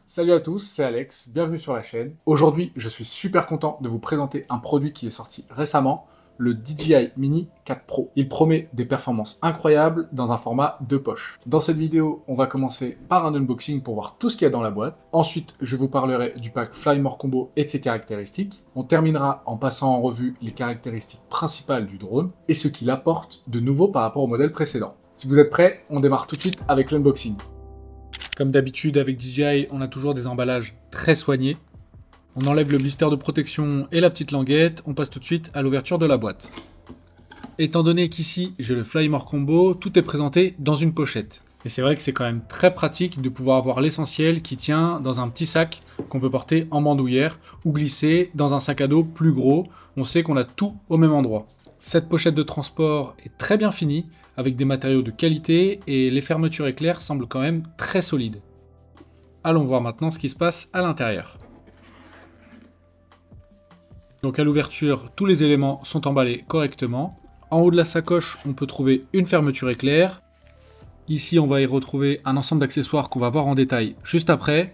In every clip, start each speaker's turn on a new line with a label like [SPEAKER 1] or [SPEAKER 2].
[SPEAKER 1] Salut à tous, c'est Alex, bienvenue sur la chaîne. Aujourd'hui, je suis super content de vous présenter un produit qui est sorti récemment, le DJI Mini 4 Pro. Il promet des performances incroyables dans un format de poche. Dans cette vidéo, on va commencer par un unboxing pour voir tout ce qu'il y a dans la boîte. Ensuite, je vous parlerai du pack Fly More Combo et de ses caractéristiques. On terminera en passant en revue les caractéristiques principales du drone et ce qu'il apporte de nouveau par rapport au modèle précédent. Si vous êtes prêts, on démarre tout de suite avec l'unboxing. Comme d'habitude avec DJI, on a toujours des emballages très soignés. On enlève le blister de protection et la petite languette, on passe tout de suite à l'ouverture de la boîte. Étant donné qu'ici j'ai le Fly More Combo, tout est présenté dans une pochette. Et c'est vrai que c'est quand même très pratique de pouvoir avoir l'essentiel qui tient dans un petit sac qu'on peut porter en bandoulière ou glisser dans un sac à dos plus gros. On sait qu'on a tout au même endroit. Cette pochette de transport est très bien finie, avec des matériaux de qualité et les fermetures éclairs semblent quand même très solides. Allons voir maintenant ce qui se passe à l'intérieur. Donc à l'ouverture, tous les éléments sont emballés correctement. En haut de la sacoche, on peut trouver une fermeture éclair. Ici, on va y retrouver un ensemble d'accessoires qu'on va voir en détail juste après.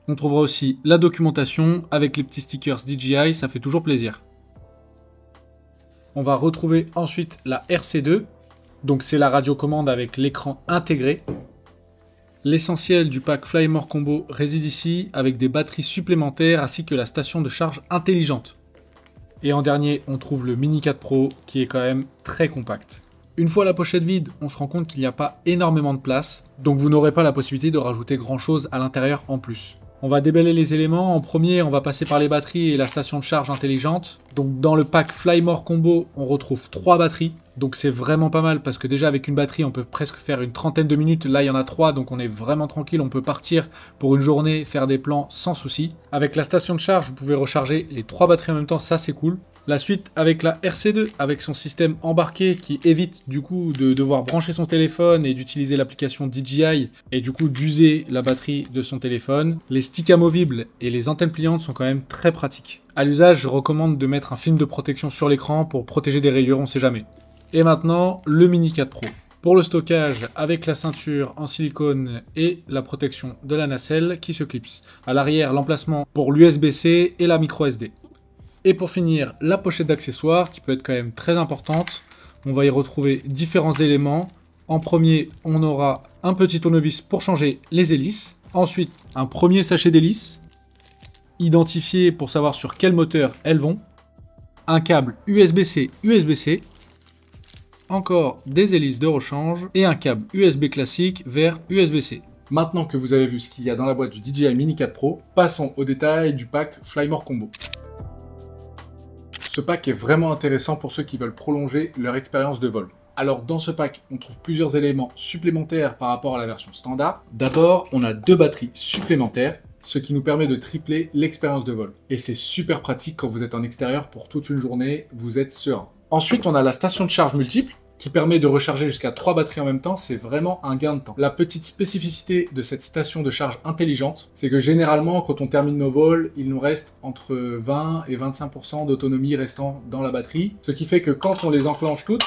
[SPEAKER 1] On trouvera aussi la documentation avec les petits stickers DJI, ça fait toujours plaisir. On va retrouver ensuite la RC2. Donc c'est la radiocommande avec l'écran intégré. L'essentiel du pack Fly More Combo réside ici avec des batteries supplémentaires ainsi que la station de charge intelligente. Et en dernier, on trouve le Mini 4 Pro qui est quand même très compact. Une fois la pochette vide, on se rend compte qu'il n'y a pas énormément de place, donc vous n'aurez pas la possibilité de rajouter grand chose à l'intérieur en plus. On va déballer les éléments. En premier, on va passer par les batteries et la station de charge intelligente. Donc dans le pack Fly More Combo, on retrouve 3 batteries. Donc c'est vraiment pas mal parce que déjà avec une batterie, on peut presque faire une trentaine de minutes. Là, il y en a 3, donc on est vraiment tranquille. On peut partir pour une journée, faire des plans sans souci. Avec la station de charge, vous pouvez recharger les 3 batteries en même temps, ça c'est cool. La suite avec la RC2, avec son système embarqué qui évite du coup de devoir brancher son téléphone et d'utiliser l'application DJI et du coup d'user la batterie de son téléphone. Les sticks amovibles et les antennes pliantes sont quand même très pratiques. À l'usage, je recommande de mettre un film de protection sur l'écran pour protéger des rayures, on sait jamais. Et maintenant, le Mini 4 Pro. Pour le stockage, avec la ceinture en silicone et la protection de la nacelle qui se clipse. À l'arrière, l'emplacement pour l'USB-C et la micro SD. Et pour finir, la pochette d'accessoires qui peut être quand même très importante. On va y retrouver différents éléments. En premier, on aura un petit tournevis pour changer les hélices. Ensuite, un premier sachet d'hélices, identifié pour savoir sur quel moteur elles vont. Un câble USB-C, USB-C. Encore des hélices de rechange et un câble USB classique vers USB-C. Maintenant que vous avez vu ce qu'il y a dans la boîte du DJI Mini 4 Pro, passons au détail du pack Fly More Combo. Ce pack est vraiment intéressant pour ceux qui veulent prolonger leur expérience de vol. Alors dans ce pack, on trouve plusieurs éléments supplémentaires par rapport à la version standard. D'abord, on a 2 batteries supplémentaires, ce qui nous permet de tripler l'expérience de vol. Et c'est super pratique quand vous êtes en extérieur pour toute une journée, vous êtes serein. Ensuite, on a la station de charge multiple, qui permet de recharger jusqu'à 3 batteries en même temps, c'est vraiment un gain de temps. La petite spécificité de cette station de charge intelligente, c'est que généralement, quand on termine nos vols, il nous reste entre 20 et 25% d'autonomie restant dans la batterie, ce qui fait que quand on les enclenche toutes,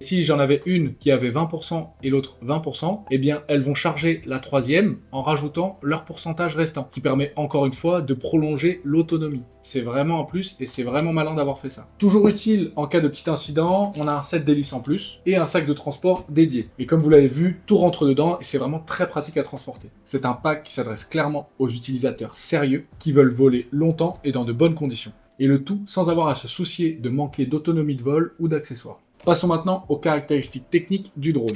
[SPEAKER 1] si j'en avais une qui avait 20% et l'autre 20%, eh bien elles vont charger la troisième en rajoutant leur pourcentage restant, qui permet encore une fois de prolonger l'autonomie. C'est vraiment un plus et c'est vraiment malin d'avoir fait ça. Toujours utile en cas de petit incident, on a un set d'hélices en plus et un sac de transport dédié. Et comme vous l'avez vu, tout rentre dedans et c'est vraiment très pratique à transporter. C'est un pack qui s'adresse clairement aux utilisateurs sérieux qui veulent voler longtemps et dans de bonnes conditions. Et le tout sans avoir à se soucier de manquer d'autonomie de vol ou d'accessoires. Passons maintenant aux caractéristiques techniques du drone.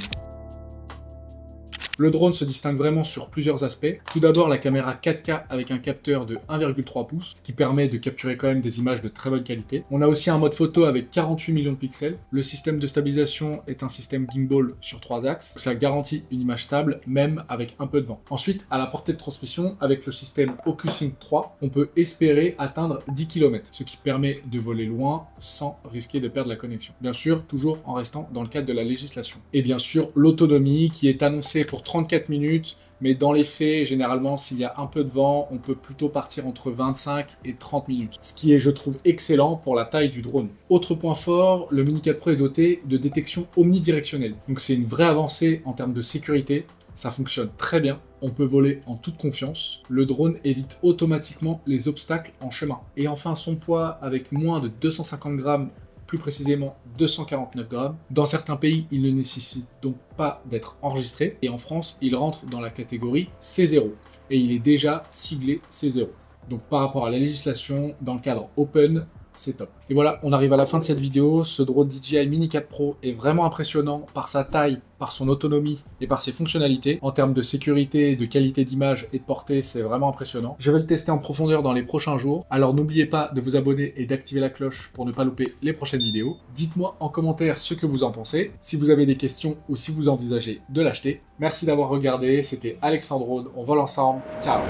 [SPEAKER 1] Le drone se distingue vraiment sur plusieurs aspects. Tout d'abord, la caméra 4K avec un capteur de 1,3 pouces, ce qui permet de capturer quand même des images de très bonne qualité. On a aussi un mode photo avec 48 millions de pixels. Le système de stabilisation est un système gimbal sur 3 axes. Ça garantit une image stable, même avec un peu de vent. Ensuite, à la portée de transmission, avec le système OcuSync 3, on peut espérer atteindre 10 km, ce qui permet de voler loin sans risquer de perdre la connexion. Bien sûr, toujours en restant dans le cadre de la législation. Et bien sûr, l'autonomie qui est annoncée pour 34 minutes, mais dans les faits, généralement, s'il y a un peu de vent, on peut plutôt partir entre 25 et 30 minutes, ce qui est, je trouve, excellent pour la taille du drone. Autre point fort, le Mini 4 Pro est doté de détection omnidirectionnelle, donc c'est une vraie avancée en termes de sécurité. Ça fonctionne très bien, on peut voler en toute confiance. Le drone évite automatiquement les obstacles en chemin. Et enfin, son poids avec moins de 250 grammes, plus précisément 249 grammes. Dans certains pays, il ne nécessite donc pas d'être enregistré. Et en France, il rentre dans la catégorie C0. Et il est déjà siglé C0. Donc par rapport à la législation, dans le cadre Open, c'est top. Et voilà, on arrive à la fin de cette vidéo. Ce drone DJI Mini 4 Pro est vraiment impressionnant par sa taille, par son autonomie et par ses fonctionnalités. En termes de sécurité, de qualité d'image et de portée, c'est vraiment impressionnant. Je vais le tester en profondeur dans les prochains jours. Alors n'oubliez pas de vous abonner et d'activer la cloche pour ne pas louper les prochaines vidéos. Dites-moi en commentaire ce que vous en pensez, si vous avez des questions ou si vous envisagez de l'acheter. Merci d'avoir regardé, c'était Alexandre Rhône, on vole ensemble. Ciao!